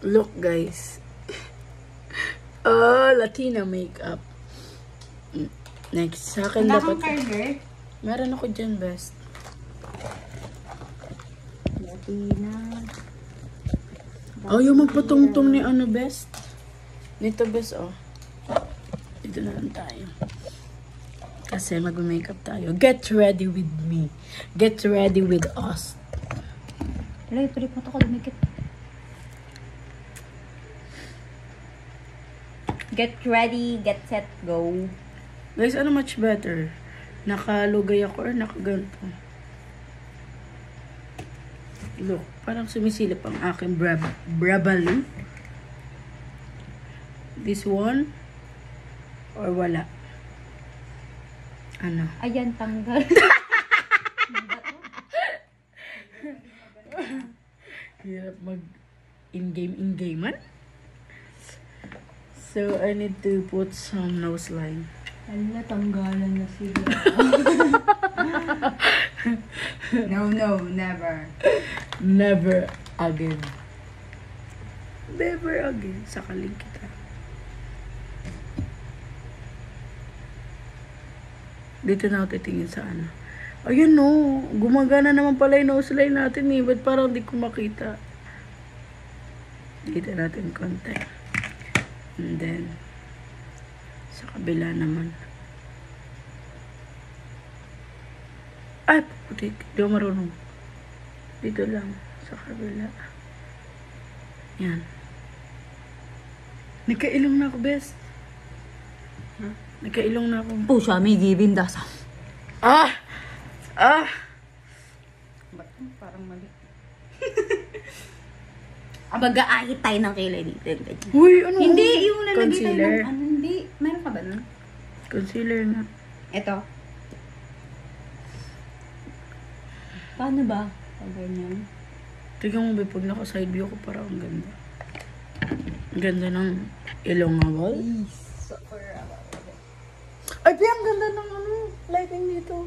Look, guys. Oh, Latina makeup. Next, sa akin dapat... Curler? Meron ako dyan, best. Latina. Oh, yung magpatungtong ni ano, best. Nito, best, oh. Dito na lang tayo. Kasi mag-makeup tayo. Get ready with me. Get ready with us. Wala, ito mo ito ko lumikit. Get ready, get set, go. Guys, ano much better? Nakalugay ako or nakaganto? Look, parang sumisilip ang aking brabalo. This one? Or wala? Ano? Ayan, tanggal. Hirap mag-in-game man. So, I need to put some nose line. Ala, tanggalan na sila. No, never. Never again. Never again. Sakaling kita. Dito na ako titingin sa ano. Ayun no. Gumagana naman pala yung nose line natin eh. Ba't parang di ko makita? Dito natin konti. And then, sa kabila naman. Ay, putik. Di ako marunong. Dito lang. Sa kabila. Yan. Nagkailong na ako, best. Huh? Nagkailong na ako. Pusha, may giving dasa. Ah! Ah! Ba't parang mali? Mag-aahit tayo ng kilay dito. Uy, ano? Hindi, yung lalagay tayo Concealer. ng ano, hindi. Meron ka ba nun? Concealer na. Ito. Paano ba? Pag ganyan. Tignan mo ba, pag naka-side view ko, parang ang ganda. Ang ganda ng ilong nga ba? Ay, ang ganda ng ano, lighting dito.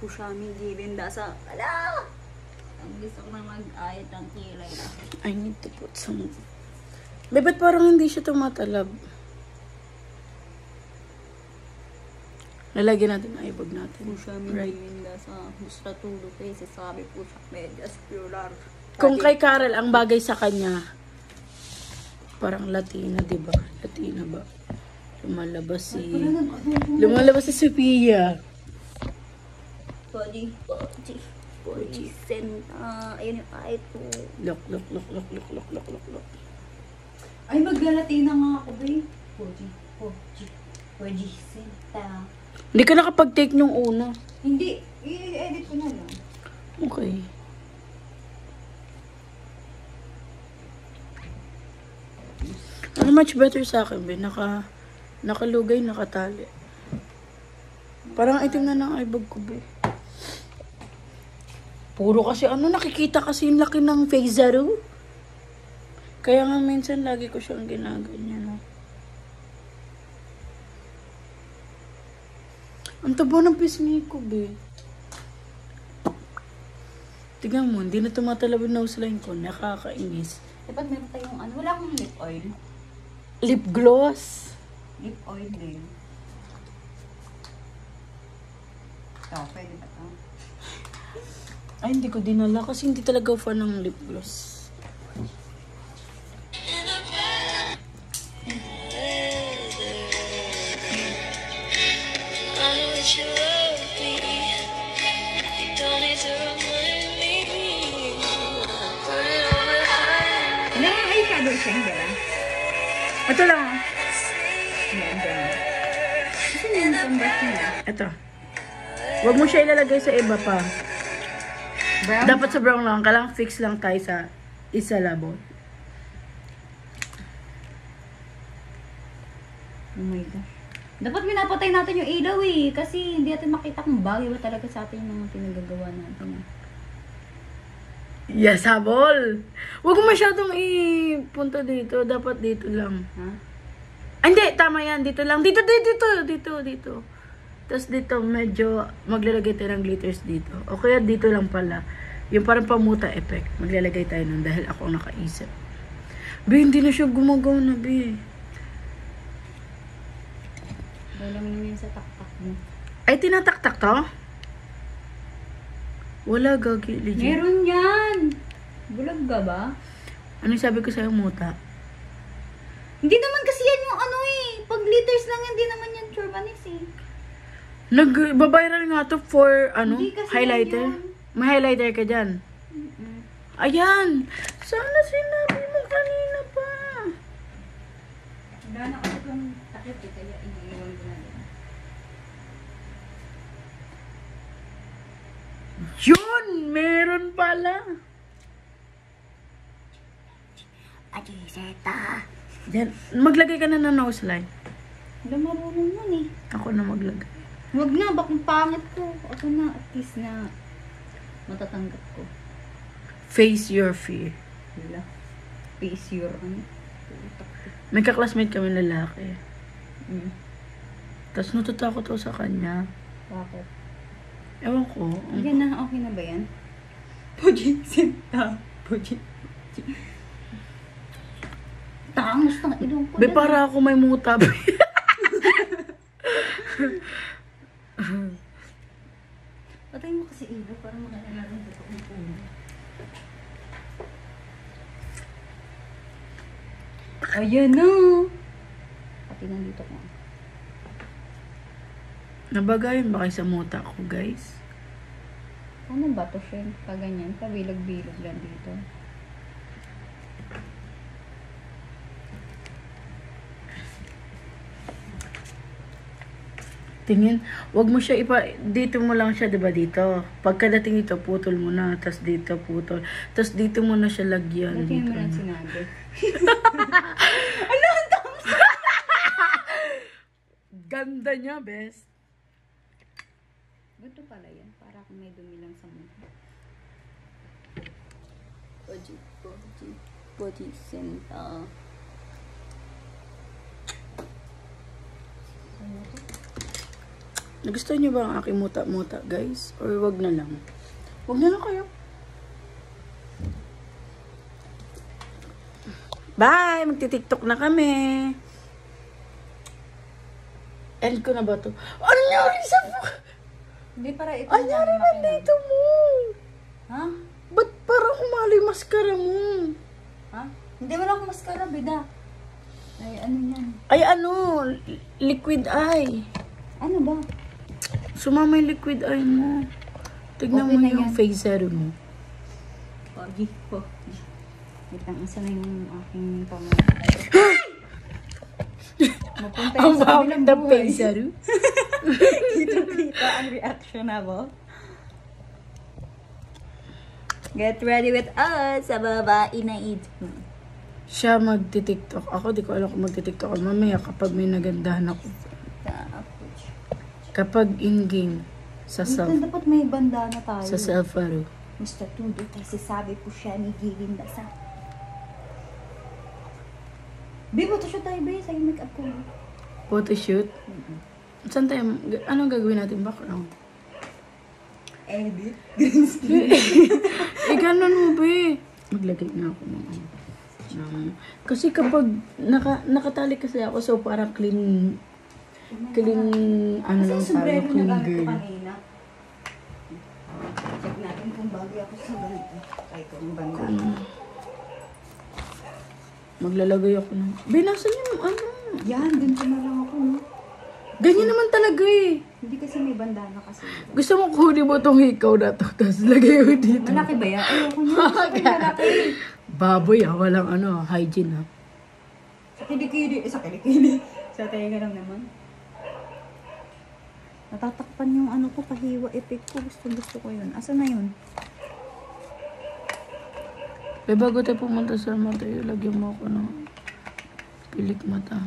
Pusha, may giving dasa. Ala! Ang gusto ko na mag-ahit ng kilay. I need to put some... Ba't parang hindi siya tumatalab? Lalagyan natin ang eyebag natin. Pusha, may giving dasa. Gusto tulog eh. Sasabi po siya, medyas pular. Kung kay Karel, ang bagay sa kanya, parang Latina, di ba? Latina ba? Lumalabas si Sophia. Poji. Senta. Ayun yung kahit po. Look. Ay, mag-Latina nga ako, babe. Poji. Senta. Hindi ka nakapag-take nung una. Hindi. I-edit ko na lang. Okay. Ano much better sa akin, be? Nakalugay, nakatali. Parang itim na ng eyebag ko, be. Puro kasi nakikita kasi yung laki ng face zero. Kaya nga minsan lagi ko siyang ginaganyan, no? Ang taba ng pisngi ko, be. Tignan mo, hindi na tumatalab yung nose line ko. Nakakainis. Dapat meron tayong wala akong lip oil. Lip gloss. Lip oil din. Ito, pwede ba ito? Ay, hindi ko dinala kasi hindi talaga fan ng lip gloss. Ano yung eyeshadow siya, hindi ba? Ito lang. Kasi yung converse niya. Ito. Huwag mo siya ilalagay sa iba pa. Brown? Dapat sa brown lang. Kailangan fix lang tayo sa isa labon. Oh my gosh. Dapat minapatay natin yung ilaw eh. Kasi hindi natin makita kung bagay ba talaga sa atin yung mga pinagagawa natin. Yes, habol! Huwag mo masyadong ipunta dito. Dapat dito lang. Ha? Hindi, tama yan. Dito lang. Dito. Tapos dito, medyo maglalagay tayo ng glitters dito. O kaya dito lang pala. Yung parang pamuta effect. Maglalagay tayo nun dahil ako ang nakaisip. Be, hindi na siya gumagawa na, be. Walang naman sa taktak mo. Ay, tinataktak to? Wala, gagi, legit. Meron yan! Bulag ka ba? Ano sabi ko sa'yo, muta? Hindi naman kasi yan yung ano eh. Pag liters lang yan, hindi naman yan Churbanis eh. Nag-viral nga to for, Hindi kasi highlighter. yan. May highlighter ka dyan. Ayan! Sana sinabi mo kanina pa. Wala na kasi itong takip eh, kaya iniiwan ko na din. Yun! Meron pala. Ajiseta. Yan. Maglagay ka na ng nose line. Wala marunong yun eh. Ako na maglagay. Huwag na, bakit pangit ko. Ako na, at least na matatanggap ko. Face your fear. Wala. Face your ano. May kaklasmate kami lalaki. Mm. Tapos natatakot ako sa kanya. Bakit? Ewan ko. Yan na, okay na ba yan? Puji, sinta. Puji. Tangos ng ilong ko. Be, para ako may muta. Be. Patay mo kasi ilaw para makalala rin dito kung puno. Ayan na. Pati nandito ko. Nabagayon ba kayo sa muta ko, guys? Ano ba to, Shen? Paganyan, pabilog-bilog lang dito. Tingin, wag mo siya dito mo lang siya, 'di ba dito? Pagkadating dito, putol mo na, tas dito putol. Tas dito mo na siya lagyan. Ba't yun Dito mo lang na. sinabi? Ganda niya, best. Ito pala yan. Para kung may dumi lang sa mukha. Poji, senta. Nagustuhan niyo ba ang aking muta-muta, guys? Or wag na lang? Wag na lang kayo. Bye! Magti-tiktok na kami. End ko na ba to? Ano nangyari sa... Hindi, para ito. Ano nangyari na dito mo? Ha? Ba't parang umali yung maskara mo? Ha? Hindi, wala akong mascara, bida. Ay, ano yan? Ay, ano? Liquid eye. Ano ba? Sumama yung liquid eye mo. Tignan Okay mo na yung yan. face serum mo. Pogi, pogi. Wait lang, asa na yung aking pamana? Mapunta Ang yun sa bakit kabilang na buhay. face serum? Kita ang reactionable. Get ready with us sa babae na ito. Siya magti-tiktok. Ako, di ko alam kung magti-tiktok. Mamaya kapag may nagandahan ako. Kapag in-game. Sa self. Dapat may bandana tayo. Sa self-aro. Mr. Tudo, kasi sabi po siya ni Gilinda sa... Babe, ito siya tayo, babe. Sa'yo make-up ko. Photoshoot. Saan tayo? Anong gagawin natin background? Edit. Ganun mo, be. Maglagay na ako ng kasi kapag nakatali kasi ako, so parang clean, ano lang tayo, clean girl. Check natin kung bagay ako sa ganito. Ay, kung bandana. Maglalagay ako ng... Binasan yung ano. Yan, ganito na lang ako, no? Ganyan naman talaga eh. Hindi kasi may bandana kasi. Gusto mo kunin mo tong hikaw na to, tapos lagay mo dito. Malaki ba yan? Ayoko niya. Gusto ko yung malaki. Baboy walang ano, hygiene ha. Sa kilikili. Sa kilikili. Sa tenga lang naman. Natatakpan yung ano ko, pahiwa effect ko. Gusto ko yun. Asa na yun? Eh, bago tayo pumunta sa mata, lagyan mo ako ng pilik mata.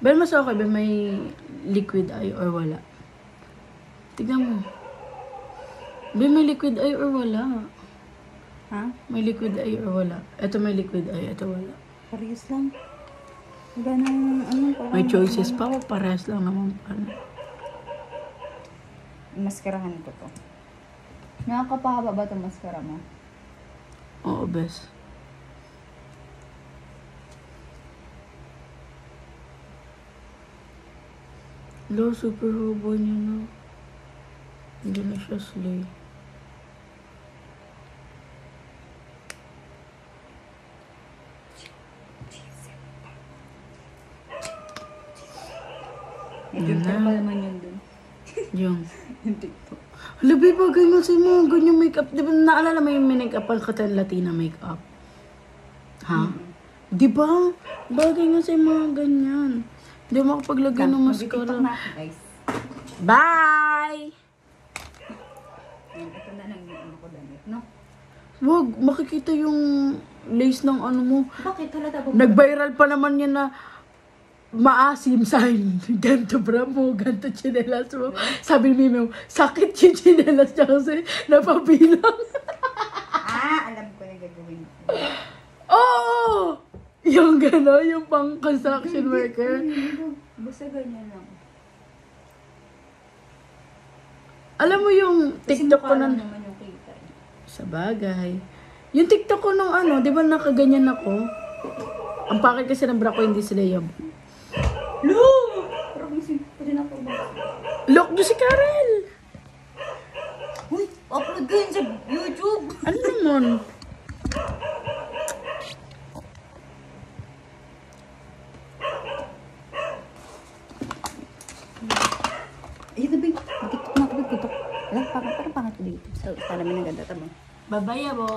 Ben, mas okay ba may liquid eye or wala? Tignan mo. Ben, may liquid eye or wala? Ha? May liquid eye or wala? Ito may liquid eye, ito wala. Parehas lang. Wala nang ano. May choices pa o parehas lang naman pala. Maskarahan ko to. Nakakapahaba ba itong maskara mo? Oo, bes. Lo, super hobo niya na. Hindi na siya slay. Yung na. pa naman yun dun. Yung. Yung TikTok. Labi ba ganyan sa mga ganyan makeup? Di ba naalala mo yung make-up ang katan Latina makeup? Ha? Di ba? Bagay nga sa mga ganyan. Hindi mo makapaglagay ng Mag-TikTok mascara. na ako, guys. Bye! Ito na lang yung ano ko damit, no? Wag, makikita yung lace ng ano mo. Bakit? Halata ba? Nag-viral pa naman yan na maasim sign. Ganto bra mo, ganto chinelas mo. Sabi ni Mimo, sakit yung chinelas niya kasi napabilang. Alam ko na gagawin ko. Oo! Yung gano'n, yung pang construction worker. Basta ganyan lang. Alam mo yung Kasi TikTok ko mukha lang nun. naman yung kita. Sa bagay. Yung TikTok ko nung ano, di ba nakaganyan ako? Ang pakit kasi ng bra ko hindi slayable. Lo! Parang kasi pwede na ako ba? Look do si Karel! Uy! Upload ko yun sa YouTube! Ano naman? Eh, tabi. Mag-TikTok na ako. Mag-TikTok. Alam, parang pangat ko dito. So, sana may naganda tamo. Babayabo.